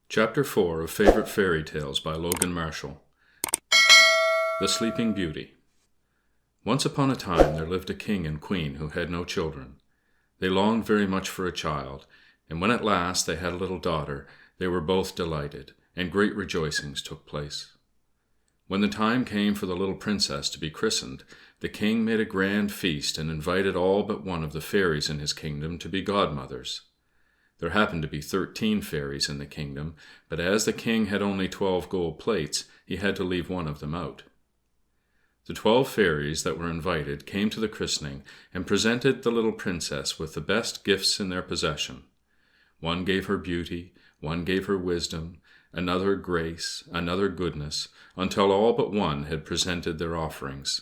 Chapter 4 of Favorite Fairy Tales by Logan Marshall. The Sleeping Beauty. Once upon a time there lived a king and queen who had no children. They longed very much for a child, and when at last they had a little daughter, they were both delighted, and great rejoicings took place. When the time came for the little princess to be christened, the king made a grand feast and invited all but one of the fairies in his kingdom to be godmothers. There happened to be 13 fairies in the kingdom, but as the king had only 12 gold plates, he had to leave one of them out. The 12 fairies that were invited came to the christening and presented the little princess with the best gifts in their possession. One gave her beauty, one gave her wisdom, another grace, another goodness, until all but one had presented their offerings.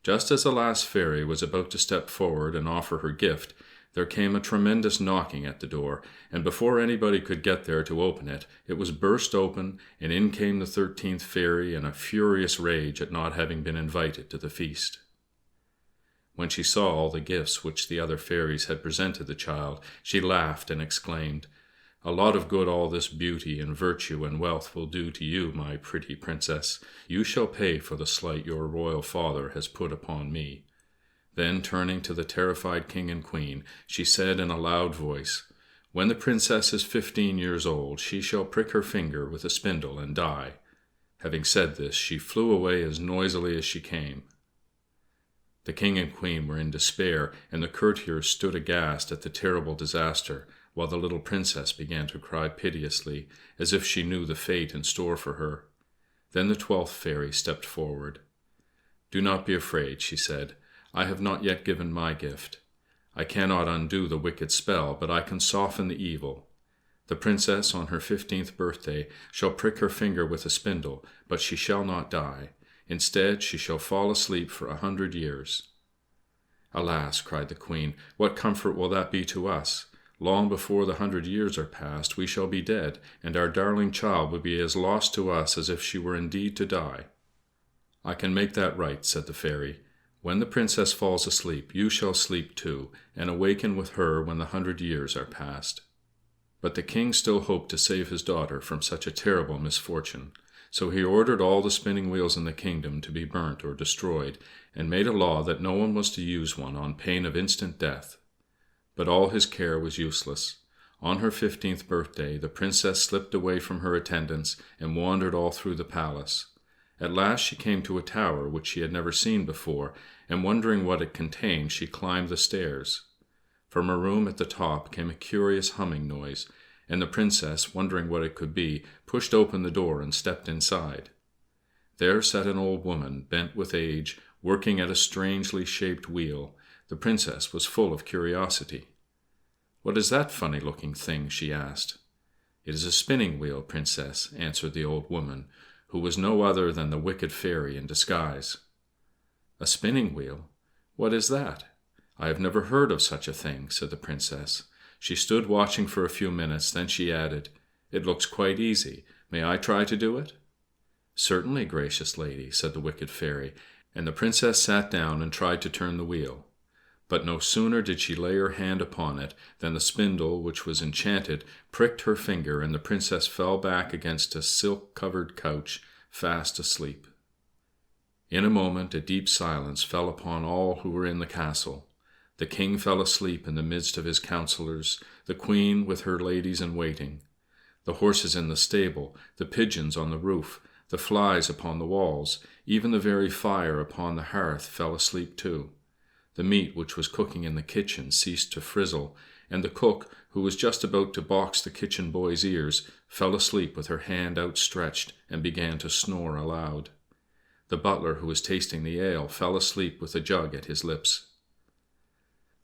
Just as the last fairy was about to step forward and offer her gift, there came a tremendous knocking at the door, and before anybody could get there to open it, it was burst open, and in came the 13th fairy in a furious rage at not having been invited to the feast. When she saw all the gifts which the other fairies had presented the child, she laughed and exclaimed, "A lot of good all this beauty and virtue and wealth will do to you, my pretty princess. You shall pay for the slight your royal father has put upon me." Then, turning to the terrified king and queen, she said in a loud voice, "When the princess is 15 years old, she shall prick her finger with a spindle and die." Having said this, she flew away as noisily as she came. The king and queen were in despair, and the courtiers stood aghast at the terrible disaster, while the little princess began to cry piteously, as if she knew the fate in store for her. Then the 12th fairy stepped forward. "Do not be afraid," she said. "I have not yet given my gift. I cannot undo the wicked spell, but I can soften the evil. The princess, on her 15th birthday, shall prick her finger with a spindle, but she shall not die. Instead, she shall fall asleep for 100 years." "Alas," cried the queen, "what comfort will that be to us? Long before the 100 years are past, we shall be dead, and our darling child will be as lost to us as if she were indeed to die." "I can make that right," said the fairy. "When the princess falls asleep, you shall sleep too, and awaken with her when the 100 years are past." But the king still hoped to save his daughter from such a terrible misfortune, so he ordered all the spinning wheels in the kingdom to be burnt or destroyed, and made a law that no one was to use one on pain of instant death. But all his care was useless. On her 15th birthday, the princess slipped away from her attendants and wandered all through the palace. At last she came to a tower which she had never seen before, and wondering what it contained, she climbed the stairs. From a room at the top came a curious humming noise, and the princess, wondering what it could be, pushed open the door and stepped inside. There sat an old woman, bent with age, working at a strangely shaped wheel. The princess was full of curiosity. "What is that funny-looking thing?" she asked. "It is a spinning wheel, princess," answered the old woman, who was no other than the wicked fairy in disguise. "A spinning wheel? What is that? I have never heard of such a thing," said the princess. She stood watching for a few minutes, then she added, "It looks quite easy. May I try to do it?" "Certainly, gracious lady," said the wicked fairy, and the princess sat down and tried to turn the wheel. But no sooner did she lay her hand upon it than the spindle, which was enchanted, pricked her finger, and the princess fell back against a silk-covered couch, fast asleep. In a moment a deep silence fell upon all who were in the castle. The king fell asleep in the midst of his counselors, the queen with her ladies in waiting. The horses in the stable, the pigeons on the roof, the flies upon the walls, even the very fire upon the hearth fell asleep too. The meat which was cooking in the kitchen ceased to frizzle, and the cook, who was just about to box the kitchen boy's ears, fell asleep with her hand outstretched and began to snore aloud. The butler, who was tasting the ale, fell asleep with a jug at his lips.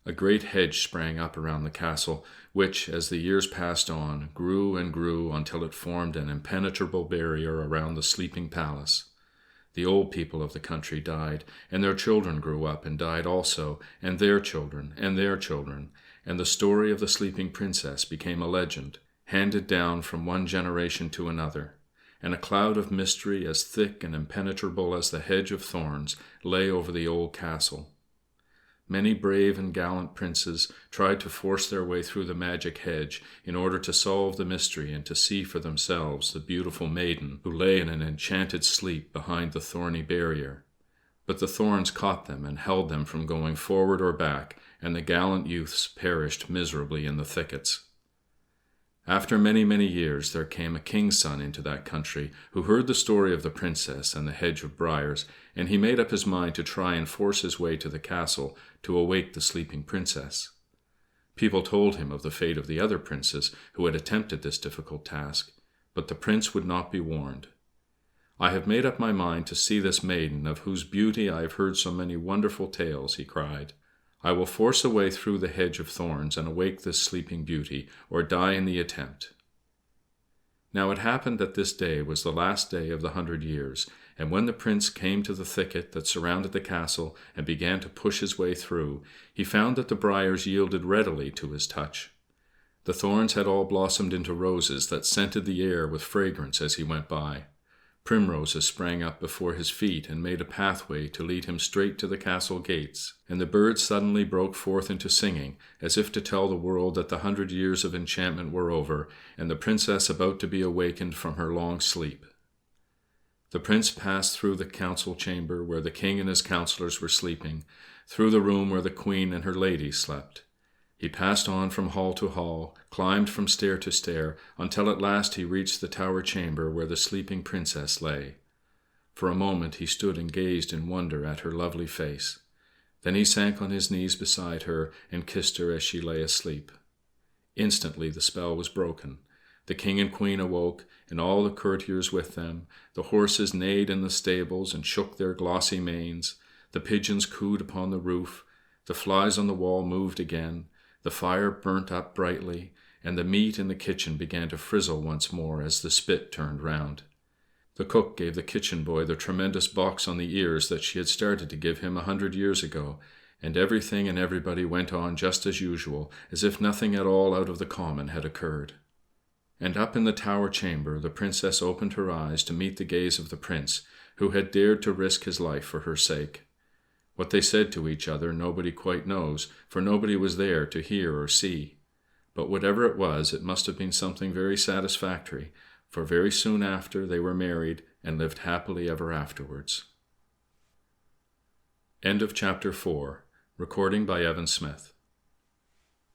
A great hedge sprang up around the castle, which, as the years passed on, grew and grew until it formed an impenetrable barrier around the sleeping palace. The old people of the country died, and their children grew up and died also, and their children, and their children, and the story of the sleeping princess became a legend, handed down from one generation to another, and a cloud of mystery as thick and impenetrable as the hedge of thorns lay over the old castle. Many brave and gallant princes tried to force their way through the magic hedge in order to solve the mystery and to see for themselves the beautiful maiden who lay in an enchanted sleep behind the thorny barrier. But the thorns caught them and held them from going forward or back, and the gallant youths perished miserably in the thickets. After many, many years there came a king's son into that country, who heard the story of the princess and the hedge of briars, and he made up his mind to try and force his way to the castle to awake the sleeping princess. People told him of the fate of the other princes who had attempted this difficult task, but the prince would not be warned. "I have made up my mind to see this maiden of whose beauty I have heard so many wonderful tales," he cried. "I will force a way through the hedge of thorns and awake this sleeping beauty, or die in the attempt." Now it happened that this day was the last day of the 100 years, and when the prince came to the thicket that surrounded the castle and began to push his way through, he found that the briars yielded readily to his touch. The thorns had all blossomed into roses that scented the air with fragrance as he went by. Primroses sprang up before his feet and made a pathway to lead him straight to the castle gates, and the birds suddenly broke forth into singing, as if to tell the world that the 100 years of enchantment were over, and the princess about to be awakened from her long sleep. The prince passed through the council chamber where the king and his councillors were sleeping, through the room where the queen and her ladies slept. He passed on from hall to hall, climbed from stair to stair, until at last he reached the tower chamber where the sleeping princess lay. For a moment he stood and gazed in wonder at her lovely face. Then he sank on his knees beside her and kissed her as she lay asleep. Instantly the spell was broken. The king and queen awoke, and all the courtiers with them. The horses neighed in the stables and shook their glossy manes. The pigeons cooed upon the roof. The flies on the wall moved again. The fire burnt up brightly, and the meat in the kitchen began to frizzle once more as the spit turned round. The cook gave the kitchen boy the tremendous box on the ears that she had started to give him 100 years ago, and everything and everybody went on just as usual, as if nothing at all out of the common had occurred. And up in the tower chamber the princess opened her eyes to meet the gaze of the prince, who had dared to risk his life for her sake. What they said to each other nobody quite knows, for nobody was there to hear or see. But whatever it was, it must have been something very satisfactory, for very soon after they were married and lived happily ever afterwards. End of chapter 4. Recording by Evan Smith.